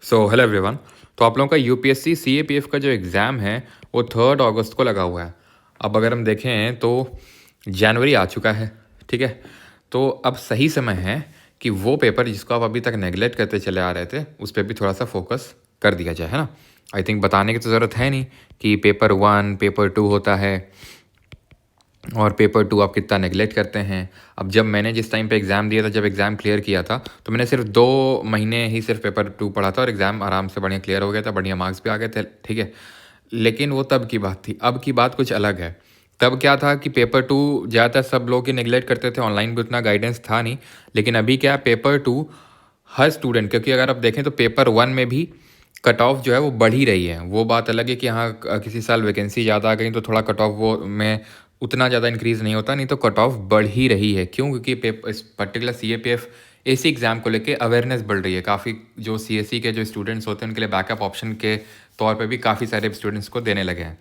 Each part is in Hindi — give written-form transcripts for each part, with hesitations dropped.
Hello everyone. तो आप लोगों का यूपीएससी सीएपीएफ का जो एग्ज़ाम है वो 3 अगस्त को लगा हुआ है। अब अगर हम देखें तो जनवरी आ चुका है, ठीक है? तो अब सही समय है कि वो पेपर जिसको आप अभी तक नेगलेक्ट करते चले आ रहे थे उस पे भी थोड़ा सा फोकस कर दिया जाए, है ना? आई थिंक बताने की तो ज़रूरत है नहीं कि पेपर 1 पेपर 2 होता है और पेपर 2 आप कितना नेगलेक्ट करते हैं। अब जब मैंने जिस टाइम पे एग्ज़ाम दिया था, जब एग्ज़ाम क्लियर किया था, तो मैंने सिर्फ 2 महीने ही सिर्फ पेपर 2 पढ़ा था और एग्ज़ाम आराम से बढ़िया क्लियर हो गया था, बढ़िया मार्क्स भी आ गए थे, ठीक है। लेकिन वो तब की बात थी, अब की बात कुछ अलग है। तब क्या था कि पेपर 2 ज़्यादातर सब लोग ही नेगलेक्ट करते थे, ऑनलाइन भी उतना गाइडेंस था नहीं। लेकिन अभी क्या, पेपर 2 हर स्टूडेंट, क्योंकि अगर आप देखें तो पेपर 1 में भी कट ऑफ जो है वो बढ़ ही रही है। वो बात अलग है कि हाँ किसी साल वैकेंसी ज़्यादा आ गई तो थोड़ा कट ऑफ वो में उतना ज़्यादा इंक्रीज़ नहीं होता, नहीं तो कट ऑफ बढ़ ही रही है। क्यों? क्योंकि इस पर्टिकुलर सीएपीएफ एसी एग्ज़ाम को लेके अवेयरनेस बढ़ रही है। काफ़ी जो सीएससी के जो स्टूडेंट्स होते हैं उनके लिए बैकअप ऑप्शन के तौर पे भी काफ़ी सारे स्टूडेंट्स को देने लगे हैं।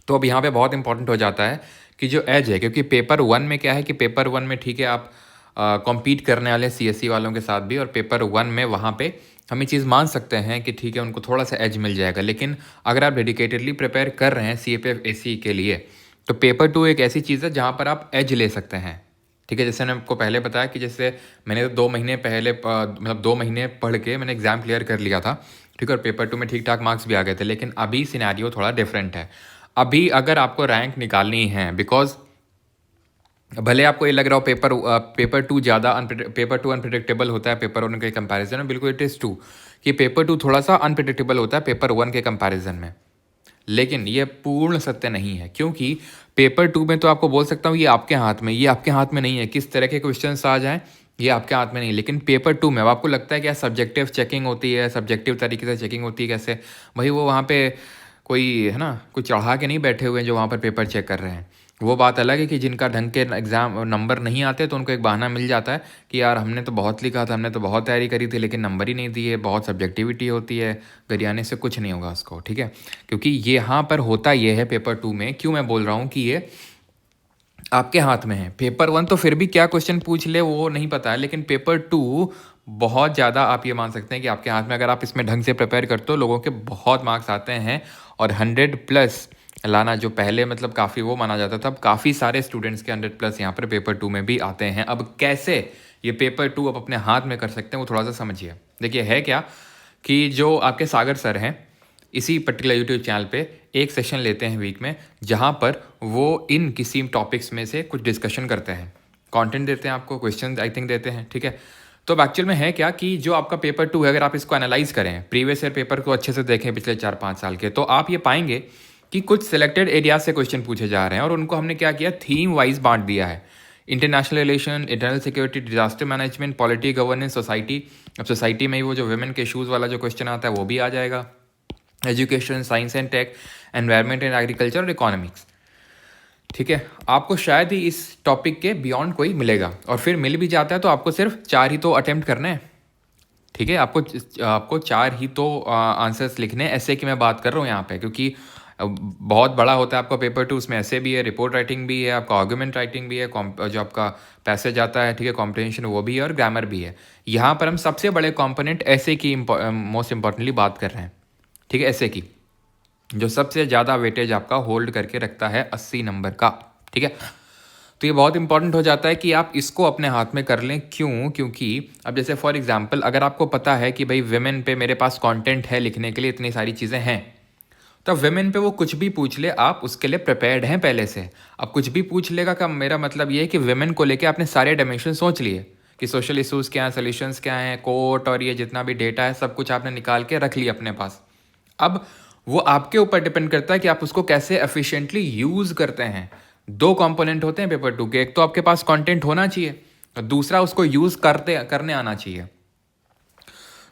तो अब यहाँ पे बहुत इंपॉर्टेंट हो जाता है कि जो एज है, क्योंकि पेपर 1 में क्या है कि पेपर 1 में ठीक है आप कॉम्पीट करने वाले सीएससी वालों के साथ भी, और पेपर 1 में वहाँ पे हम ये चीज़ मान सकते हैं कि ठीक है उनको थोड़ा सा एज मिल जाएगा। लेकिन अगर आप डेडिकेटेडली प्रिपेयर कर रहे हैं सीएपीएफ एसी के लिए, तो पेपर 2 एक ऐसी चीज़ है जहाँ पर आप एज ले सकते हैं, ठीक है। जैसे मैंने आपको पहले बताया कि जैसे मैंने तो 2 महीने पहले मतलब 2 महीने पढ़ के मैंने एग्ज़ाम क्लियर कर लिया था, ठीक है, और पेपर 2 में ठीक ठाक मार्क्स भी आ गए थे। लेकिन अभी सिनेरियो थोड़ा डिफरेंट है। अभी अगर आपको रैंक निकालनी है, बिकॉज भले आपको ये लग रहा हो पेपर 2 ज़्यादा पेपर 2 अनप्रिडिक्टेबल होता है पेपर 1 के कंपैरिजन में, बिल्कुल इट इज़ ट्रू कि पेपर 2 थोड़ा सा अनप्रिडिक्टेबल होता है पेपर 1 के कंपैरिजन में। लेकिन ये पूर्ण सत्य नहीं है, क्योंकि पेपर 2 में तो आपको बोल सकता हूँ ये आपके हाथ में, ये आपके हाथ में नहीं है किस तरह के क्वेश्चन आ जाएँ, ये आपके हाथ में नहीं। लेकिन पेपर 2 में अब आपको लगता है कि यार सब्जेक्टिव चेकिंग होती है, सब्जेक्टिव तरीके से चेकिंग होती है कैसे, भाई वो वहाँ पे कोई है ना, कोई चढ़ा के नहीं बैठे हुए हैं जो वहाँ पर पेपर चेक कर रहे हैं। वो बात अलग है कि जिनका ढंग के एग्ज़ाम नंबर नहीं आते तो उनको एक बहाना मिल जाता है कि यार हमने तो बहुत लिखा था, हमने तो बहुत तैयारी करी थी, लेकिन नंबर ही नहीं दिए, बहुत सब्जेक्टिविटी होती है, गरियाने से कुछ नहीं होगा उसको, ठीक है। क्योंकि ये यहाँ पर होता ये है पेपर 2 में, क्यों मैं बोल रहा हूँ कि ये आपके हाथ में है। पेपर 1 तो फिर भी क्या क्वेश्चन पूछ ले वो नहीं पता है, लेकिन पेपर 2 बहुत ज़्यादा आप ये मान सकते हैं कि आपके हाथ में, अगर आप इसमें ढंग से प्रिपेयर करते हो लोगों के बहुत मार्क्स आते हैं। और 100+ लाना जो पहले मतलब काफ़ी वो माना जाता था, अब काफ़ी सारे स्टूडेंट्स के 100+ यहाँ पर पेपर 2 में भी आते हैं। अब कैसे ये पेपर 2 आप अपने हाथ में कर सकते हैं वो थोड़ा सा समझिए। देखिए है क्या कि जो आपके सागर सर हैं, इसी पर्टिकुलर यूट्यूब चैनल पे एक सेशन लेते हैं वीक में, जहाँ पर वो इन किसी टॉपिक्स में से कुछ डिस्कशन करते हैं, कंटेंट देते हैं आपको, क्वेश्चन आई थिंक देते हैं, ठीक है। तो अब एक्चुअल में है क्या कि जो आपका पेपर 2 है, अगर आप इसको एनालाइज करें, प्रीवियस ईयर पेपर को अच्छे से देखें पिछले 4-5 साल के, तो आप ये पाएंगे कि कुछ सिलेक्टेड एरियाज से क्वेश्चन पूछे जा रहे हैं और उनको हमने क्या किया, थीम वाइज बांट दिया है। International relation, internal security, disaster management, polity, governance, society. अब सोसाइटी में ही वो जो वुमेन के इशूज़ वाला जो क्वेश्चन आता है वो भी आ जाएगा। Education, science and tech, environment and agriculture और इकोनॉमिक्स, ठीक है। आपको शायद ही इस टॉपिक के बियॉन्ड कोई मिलेगा, और फिर मिल भी जाता है तो आपको सिर्फ 4 ही तो अटेम्प्ट करने हैं, ठीक है। आपको 4 ही तो आंसर्स लिखने हैं। ऐसे की मैं बात कर रहा हूँ यहाँ पे, क्योंकि बहुत बड़ा होता है आपका पेपर 2, उसमें ऐसे भी है, रिपोर्ट राइटिंग भी है, आपका आर्गुमेंट राइटिंग भी है, जो आपका पैसेज आता है, ठीक है, कॉम्प्रिहेंशन वो भी है, और ग्रामर भी है। यहाँ पर हम सबसे बड़े कॉम्पोनेंट ऐसे की मोस्ट इंपॉर्टेंटली बात कर रहे हैं, ठीक है। ऐसे की जो सबसे ज़्यादा वेटेज आपका होल्ड करके रखता है 80 नंबर का, ठीक है। तो ये बहुत इंपॉर्टेंट हो जाता है कि आप इसको अपने हाथ में कर लें। क्यों? क्योंकि अब जैसे फॉर एग्जांपल अगर आपको पता है कि भाई विमेन पे मेरे पास कंटेंट है लिखने के लिए, इतनी सारी चीज़ें हैं, तो विमेन पे वो कुछ भी पूछ ले, आप उसके लिए प्रिपेयर्ड हैं पहले से। अब कुछ भी पूछ लेगा का मेरा मतलब ये है कि विमेन को लेके आपने सारे डायमेंशन सोच लिए कि सोशल इशूज़ क्या हैं, सोल्यूशंस क्या हैं, कोर्ट और ये जितना भी डेटा है सब कुछ आपने निकाल के रख लिया अपने पास। अब वो आपके ऊपर डिपेंड करता है कि आप उसको कैसे एफिशिएंटली यूज़ करते हैं। 2 कंपोनेंट होते हैं पेपर 2 के, एक तो आपके पास कंटेंट होना चाहिए और दूसरा उसको यूज़ करने आना चाहिए।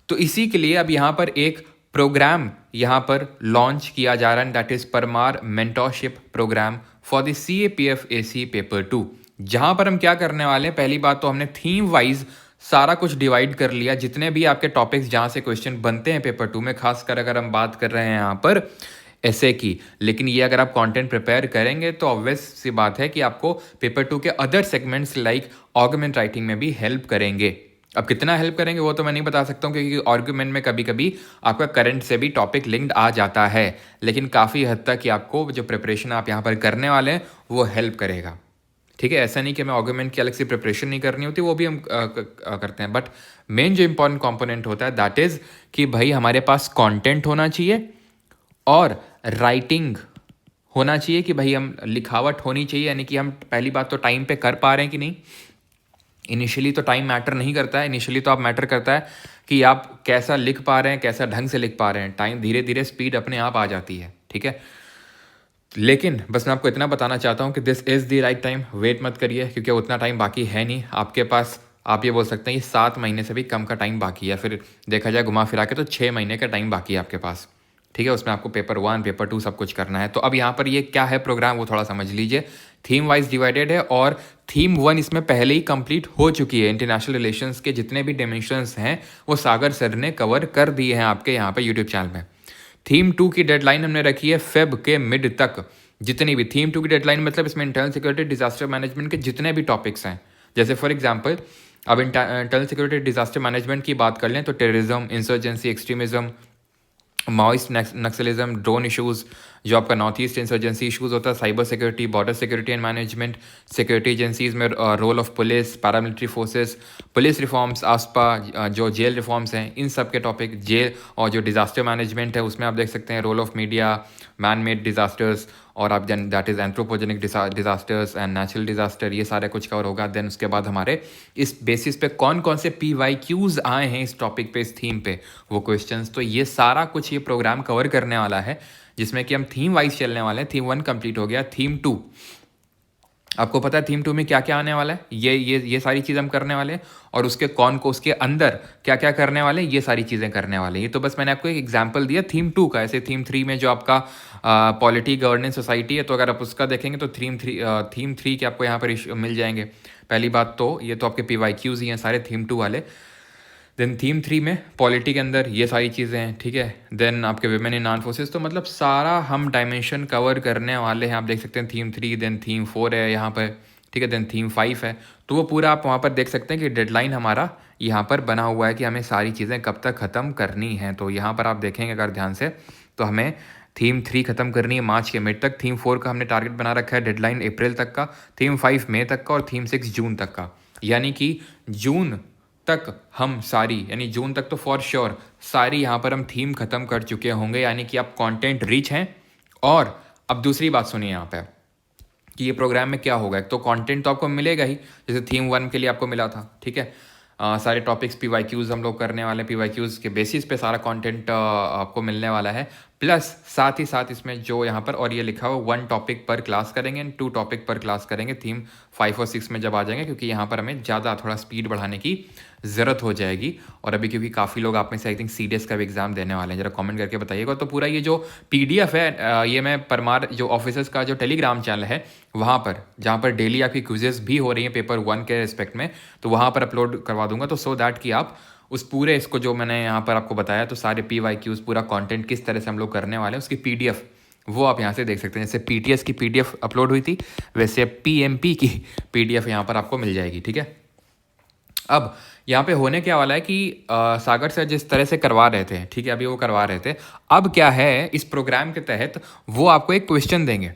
तो इसी के लिए अब यहाँ पर एक प्रोग्राम यहाँ पर लॉन्च किया जा रहा है, that is Parmar mentorship programme for the CAPF AC paper 2। जहाँ पर हम क्या करने वाले हैं, पहली बात तो हमने थीम वाइज सारा कुछ डिवाइड कर लिया, जितने भी आपके टॉपिक्स जहाँ से क्वेश्चन बनते हैं पेपर 2 में, खासकर अगर हम बात कर रहे हैं यहाँ पर ऐसे की। लेकिन ये अगर आप कंटेंट प्रिपेयर करेंगे तो ऑब्वियस सी बात है कि आपको पेपर 2 के other segments like argument writing में भी हेल्प करेंगे, अब कितना हेल्प करेंगे वो तो मैं नहीं बता सकता हूँ, क्योंकि आर्गुमेंट में कभी कभी आपका करंट से भी टॉपिक लिंक्ड आ जाता है, लेकिन काफ़ी हद तक कि आपको जो प्रिपरेशन आप यहाँ पर करने वाले हैं वो हेल्प करेगा। ठीक है, ऐसा नहीं कि हमें आर्गुमेंट की अलग से प्रिपरेशन नहीं करनी होती, वो भी हम करते हैं, बट मेन जो इंपॉर्टेंट कंपोनेंट होता है दैट इज़ कि भाई हमारे पास कंटेंट होना चाहिए और राइटिंग होना चाहिए, कि भाई हम लिखावट होनी चाहिए, यानी कि हम पहली बात तो टाइम पे कर पा रहे हैं कि नहीं। इनिशियली तो टाइम मैटर नहीं करता है, इनिशियली तो आप मैटर करता है कि आप कैसा लिख पा रहे हैं, कैसा ढंग से लिख पा रहे हैं। टाइम धीरे धीरे स्पीड अपने आप आ जाती है, ठीक है। लेकिन बस मैं आपको इतना बताना चाहता हूँ कि this is the right time, wait मत करिए, क्योंकि उतना टाइम बाकी है नहीं आपके पास। आप ये बोल सकते हैं ये 7 महीने से भी कम का टाइम बाकी है, फिर देखा जाए घुमा फिरा के तो 6 महीने का टाइम बाकी है आपके पास, ठीक है। उसमें आपको पेपर 1 पेपर 2 सब कुछ करना है। तो अब यहाँ पर ये क्या है प्रोग्राम वो थोड़ा समझ लीजिए। थीम वाइज डिवाइडेड है और थीम 1 इसमें पहले ही कंप्लीट हो चुकी है। इंटरनेशनल रिलेशंस के जितने भी डायमेंशंस हैं वो सागर सर ने कवर कर दिए हैं आपके यहाँ पर यूट्यूब चैनल में। थीम 2 की डेडलाइन हमने रखी है फेब के मिड तक। जितनी भी थीम 2 की डेडलाइन मतलब इसमें इंटरनल सिक्योरिटी डिजास्टर मैनेजमेंट के जितने भी टॉपिक्स हैं, जैसे फॉर एग्जांपल अब इंटरनल सिक्योरिटी डिजास्टर मैनेजमेंट की बात कर लें तो terrorism, insurgency, extremism, Maoist, Naxalism, drone issues, जो आपका नॉर्थ ईस्ट इंसर्जेंसी इशूज़ होता है, cyber security, border security and management, security agencies में role of police, paramilitary forces, police reforms, AFSPA जो जेल रिफॉर्म्स हैं, इन सब के टॉपिक, जेल और जो डिज़ास्टर मैनेजमेंट है उसमें आप देख सकते हैं role of media, man made disasters, और आप that is anthropogenic disasters and natural disaster, ये सारे कुछ कवर होगा। देन उसके बाद हमारे इस बेसिस पे कौन कौन से PYQs आए हैं इस टॉपिक पे, इस थीम पे, वो क्वेश्चंस, तो ये सारा कुछ ये प्रोग्राम कवर करने वाला है, जिसमें कि हम थीम वाइज चलने वाले हैं। थीम 1 कंप्लीट हो गया, थीम 2 आपको पता है थीम 2 में क्या क्या आने वाला है, ये सारी चीज़ हम करने वाले हैं, और उसके कौन को उसके अंदर क्या क्या करने वाले हैं, ये सारी चीज़ें करने वाले हैं। ये तो बस मैंने आपको एक एग्जांपल दिया थीम 2 का। ऐसे थीम 3 में जो आपका पॉलिटी, गवर्नेंस, सोसाइटी है, तो अगर आप उसका देखेंगे तो थीम थ्री के आपको यहाँ पर मिल जाएंगे। पहली बात तो ये तो आपके PYQs ही हैं सारे थीम 2 वाले। देन थीम 3 में पॉलिटी के अंदर ये सारी चीज़ें हैं, ठीक है। देन आपके विमेन इन आर्म फोर्सेस, तो मतलब सारा हम डायमेंशन कवर करने वाले हैं। आप देख सकते हैं थीम 3, देन थीम 4 है यहाँ पर, ठीक है, देन थीम 5 है। तो वो पूरा आप वहाँ पर देख सकते हैं कि डेडलाइन हमारा यहाँ पर बना हुआ है कि हमें सारी चीज़ें कब तक ख़त्म करनी है। तो यहाँ पर आप देखेंगे अगर ध्यान से, तो हमें थीम 3 ख़त्म करनी है मार्च के मिड तक, थीम 4 का हमने टारगेट बना रखा है डेडलाइन अप्रैल तक का, थीम 5 मई तक का, और थीम 6 जून तक का। यानी कि जून तक हम सारी, यानी जून तक तो फॉर श्योर सारी यहाँ पर हम थीम ख़त्म कर चुके होंगे, यानी कि आप कंटेंट रिच हैं। और अब दूसरी बात सुनिए यहाँ पे कि ये प्रोग्राम में क्या होगा। एक तो कंटेंट तो आपको मिलेगा ही, जैसे थीम 1 के लिए आपको मिला था, ठीक है। सारे टॉपिक्स PYQs हम लोग करने वाले हैं, PYQs के बेसिस पे सारा कंटेंट आपको मिलने वाला है। प्लस साथ ही साथ इसमें जो यहाँ पर और ये लिखा हुआ 1 टॉपिक पर क्लास करेंगे एंड 2 टॉपिक पर क्लास करेंगे थीम 5 और 6 में जब आ जाएंगे, क्योंकि यहाँ पर हमें ज़्यादा थोड़ा स्पीड बढ़ाने की ज़रूरत हो जाएगी। और अभी क्योंकि काफ़ी लोग आप में से आई थिंक CDS का भी एग्ज़ाम देने वाले हैं, जरा कमेंट करके बताइएगा। तो पूरा ये जो PDF है ये मैं परमार जो ऑफिसर्स का जो टेलीग्राम चैनल है वहाँ पर, जहाँ पर डेली आपकी क्विजेस भी हो रही हैं पेपर 1 के रिस्पेक्ट में, तो वहाँ पर अपलोड करवा दूंगा। तो सो दैट कि आप उस पूरे इसको जो मैंने यहाँ पर आपको बताया, तो सारे PYQs पूरा कंटेंट किस तरह से हम लोग करने वाले हैं उसकी PDF वो आप यहाँ से देख सकते हैं। जैसे PTS की PDF अपलोड हुई थी, वैसे PMP की PDF यहाँ पर आपको मिल जाएगी, ठीक है। अब यहाँ पे होने क्या वाला है कि सागर सर जिस तरह से करवा रहे थे, ठीक है, अभी वो करवा रहे थे, अब क्या है इस प्रोग्राम के तहत वो आपको एक क्वेश्चन देंगे,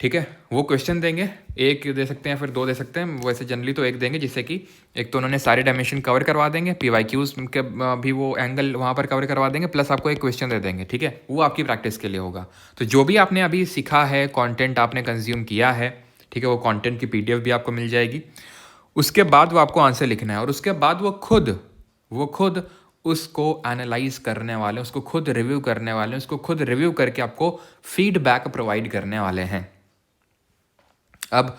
ठीक है। वो क्वेश्चन देंगे, एक दे सकते हैं फिर 2 दे सकते हैं, वैसे जनरली तो एक देंगे, जिससे कि एक तो उन्होंने सारे डायमेंशन कवर करवा देंगे, PYQs के भी वो एंगल वहाँ पर कवर करवा देंगे, प्लस आपको एक क्वेश्चन दे देंगे, ठीक है। वो आपकी प्रैक्टिस के लिए होगा। तो जो भी आपने अभी सीखा है, कंटेंट आपने कंज्यूम किया है, ठीक है, वो कंटेंट की PDF भी आपको मिल जाएगी। उसके बाद वो आपको आंसर लिखना है, और उसके बाद वो खुद उसको एनालाइज करने वाले हैं, उसको खुद रिव्यू करने वाले हैं, उसको खुद रिव्यू करके आपको फीडबैक प्रोवाइड करने वाले हैं। अब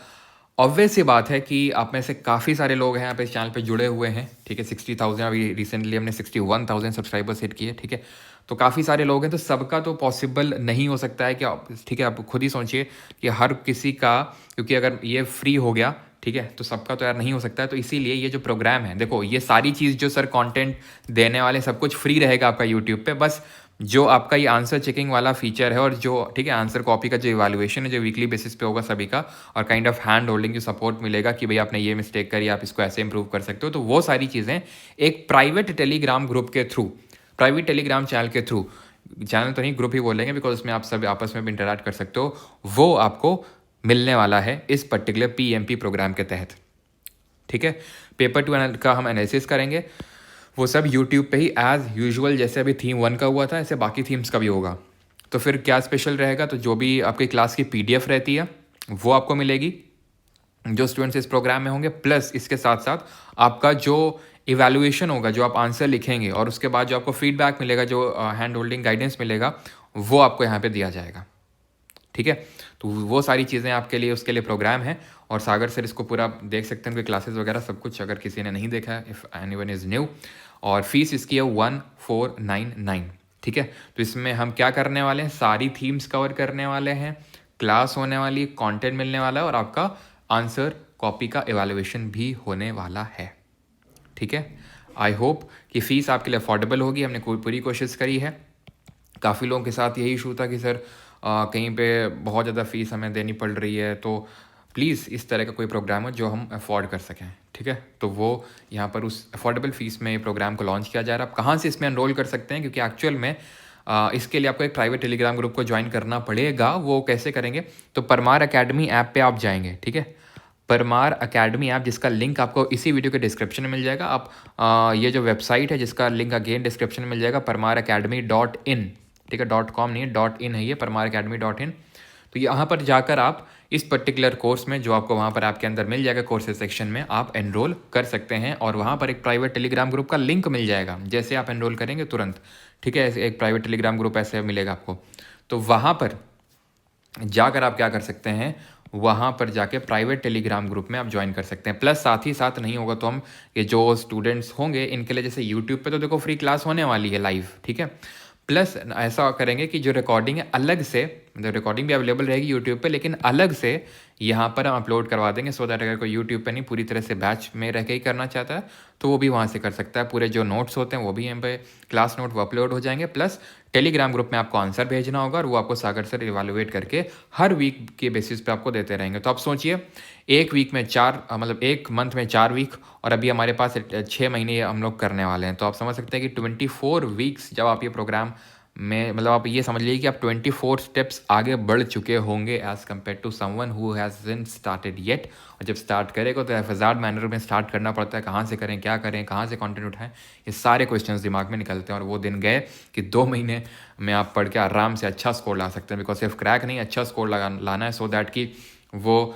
ऑब्वियस सी बात है कि आप में से काफ़ी सारे लोग हैं यहाँ पे इस चैनल पे जुड़े हुए हैं, ठीक है। 60,000 अभी रिसेंटली हमने 61,000 सब्सक्राइबर्स हिट किए, ठीक है। तो काफ़ी सारे लोग हैं, तो सबका तो पॉसिबल नहीं हो सकता है कि ठीक है, आप खुद ही सोचिए कि हर किसी का, क्योंकि अगर ये फ्री हो गया ठीक है, तो सबका तो यार नहीं हो सकता है, तो इसीलिए ये जो प्रोग्राम है, देखो ये सारी चीज़ जो सर कंटेंट देने वाले सब कुछ फ्री रहेगा आपका यूट्यूब पे, बस जो आपका ये आंसर चेकिंग वाला फीचर है और जो ठीक है आंसर कॉपी का जो इवैल्यूएशन है जो वीकली बेसिस पे होगा सभी का, और काइंड ऑफ हैंड होल्डिंग जो सपोर्ट मिलेगा कि भाई आपने ये मिस्टेक करी, आप इसको ऐसे इंप्रूव कर सकते हो, तो वो सारी चीज़ें एक प्राइवेट टेलीग्राम ग्रुप के थ्रू, प्राइवेट टेलीग्राम चैनल के थ्रू, चैनल तो नहीं ग्रुप ही बोलेंगे बिकॉज उसमें आप सब आपस में भी इंटरैक्ट कर सकते हो, वो आपको मिलने वाला है इस पर्टिकुलर पीएमपी प्रोग्राम के तहत। ठीक है, पेपर 2 का हम एनालिसिस करेंगे, वो सब यूट्यूब पे ही एज यूजुअल, जैसे अभी थीम 1 का हुआ था ऐसे बाकी थीम्स का भी होगा। तो फिर क्या स्पेशल रहेगा, तो जो भी आपकी क्लास की पीडीएफ रहती है वो आपको मिलेगी जो स्टूडेंट्स इस प्रोग्राम में होंगे, प्लस इसके साथ साथ आपका जो इवैल्यूएशन होगा, जो आप आंसर लिखेंगे और उसके बाद जो आपको फीडबैक मिलेगा, जो हैंड होल्डिंग गाइडेंस मिलेगा, वो आपको यहाँ पे दिया जाएगा। ठीक है, तो वो सारी चीज़ें आपके लिए, उसके लिए प्रोग्राम है, और सागर सर इसको पूरा देख सकते हैं, उनके क्लासेस वगैरह सब कुछ, अगर किसी ने नहीं देखा है, इफ़ एनीवन इज़ न्यू। और फीस इसकी है 1499। ठीक है, तो इसमें हम क्या करने वाले हैं, सारी थीम्स कवर करने वाले हैं, क्लास होने वाली, कंटेंट मिलने वाला है, और आपका आंसर कॉपी का इवैल्यूएशन भी होने वाला है। ठीक है, आई होप कि फ़ीस आपके लिए अफोर्डेबल होगी, हमने पूरी कोशिश करी है। काफ़ी लोगों के साथ यही इशू था कि सर कहीं पे बहुत ज़्यादा फ़ीस हमें देनी पड़ रही है, तो प्लीज़ इस तरह का कोई प्रोग्राम हो जो हम अफोर्ड कर सकें। ठीक है, तो वो यहाँ पर उस अफोर्डेबल फ़ीस में ये प्रोग्राम को लॉन्च किया जा रहा है। आप कहाँ से इसमें एनरोल कर सकते हैं, क्योंकि एक्चुअल में इसके लिए आपको एक प्राइवेट टेलीग्राम ग्रुप को ज्वाइन करना पड़ेगा। वो कैसे करेंगे, तो परमार अकेडमी ऐप पे आप जाएंगे। ठीक है, परमार अकेडमी ऐप, जिसका लिंक आपको इसी वीडियो के डिस्क्रिप्शन में मिल जाएगा। आप ये जो वेबसाइट है जिसका लिंक अगेन डिस्क्रिप्शन में मिल जाएगा, parmaracademy.in। ठीक है, .com नहीं है, .in है ये, parmaracademy.in। तो यहाँ पर जाकर आप इस पर्टिकुलर कोर्स में, जो आपको वहाँ पर आपके अंदर मिल जाएगा कोर्सेज सेक्शन में, आप एनरोल कर सकते हैं, और वहाँ पर एक प्राइवेट टेलीग्राम ग्रुप का लिंक मिल जाएगा जैसे आप एनरोल करेंगे तुरंत। ठीक है, एक प्राइवेट टेलीग्राम ग्रुप ऐसे मिलेगा आपको, तो वहाँ पर जाकर आप क्या कर सकते हैं, वहाँ पर जाके प्राइवेट टेलीग्राम ग्रुप में आप ज्वाइन कर सकते हैं। प्लस साथ ही साथ नहीं होगा तो हम ये जो स्टूडेंट्स होंगे इनके लिए, जैसे यूट्यूब पे तो देखो फ्री क्लास होने वाली है लाइव, ठीक है, प्लस ऐसा करेंगे कि जो रिकॉर्डिंग है अलग से, मतलब रिकॉर्डिंग भी अवेलेबल रहेगी यूट्यूब पे, लेकिन अलग से यहाँ पर हम अपलोड करवा देंगे, सो दैट अगर कोई यूट्यूब पे नहीं पूरी तरह से बैच में रह के ही करना चाहता है तो वो भी वहाँ से कर सकता है। पूरे जो नोट्स होते हैं वो भी यहाँ पे क्लास नोट वो अपलोड हो जाएंगे, प्लस टेलीग्राम ग्रुप में आपको आंसर भेजना होगा और वो आपको सागर सर इवैल्यूएट करके हर वीक के बेसिस पे आपको देते रहेंगे। तो आप सोचिए, एक वीक में 4 मतलब एक मंथ में 4 वीक, और अभी हमारे पास 6 महीने हम लोग करने वाले हैं, तो आप समझ सकते हैं कि 24 वीक्स जब आप ये प्रोग्राम में, मतलब आप ये समझ लीजिए कि आप 24 स्टेप्स आगे बढ़ चुके होंगे as compare to someone who hasn't started yet. और जब स्टार्ट करेगा तो हैज़ार्ड मैनर में स्टार्ट करना पड़ता है, कहाँ से करें, क्या करें, कहाँ से कंटेंट उठाएं, ये सारे क्वेश्चंस दिमाग में निकलते हैं। और वो दिन गए कि 2 महीने में आप पढ़ के आराम से अच्छा स्कोर ला सकते हैं, बिकॉज सिर्फ क्रैक नहीं, अच्छा स्कोर लाना है, सो दैट कि वो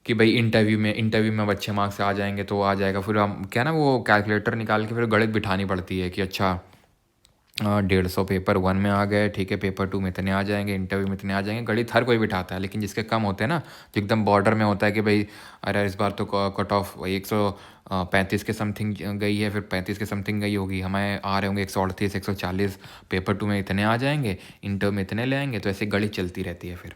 कि भाई इंटरव्यू में अब अच्छे मार्क्स आ जाएंगे तो आ जाएगा। फिर हम क्या ना, वो कैलकुलेटर निकाल के फिर गणित बिठानी पड़ती है कि अच्छा 150 पेपर 1 में आ गए, ठीक है, पेपर 2 में इतने आ जाएंगे, इंटरव्यू में इतने आ जाएंगे। गणित हर कोई बिठाता है, लेकिन जिसके कम होते हैं ना, जो एकदम बॉर्डर में होता है कि भाई अरे इस बार तो कट ऑफ 135 के समथिंग गई है, फिर 35 के समथिंग गई होगी, हमें आ रहे होंगे 138 140, पेपर 2 में इतने आ जाएंगे, इंटरव्यू में इतने ले आएंगे, तो ऐसे गणित चलती रहती है फिर।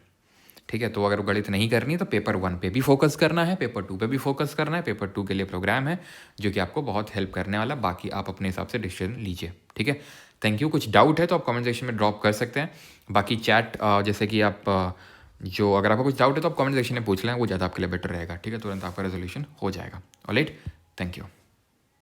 ठीक है, तो अगर गणित नहीं करनी है तो पेपर 1 पे भी फोकस करना है, पेपर 2 पे भी फोकस करना है। पेपर 2 के लिए प्रोग्राम है जो कि आपको बहुत हेल्प करने वाला, बाकी आप अपने हिसाब से डिसीजन लीजिए। ठीक है, थैंक यू। कुछ डाउट है तो आप कमेंट सेक्शन में ड्रॉप कर सकते हैं, बाकी चैट जैसे कि आप जो अगर आपको कुछ डाउट है तो आप कमेंट सेक्शन में पूछ लें, वो ज़्यादा आपके लिए बेटर रहेगा। ठीक है, तुरंत आपका रेजोल्यूशन हो जाएगा। Alright, thank you.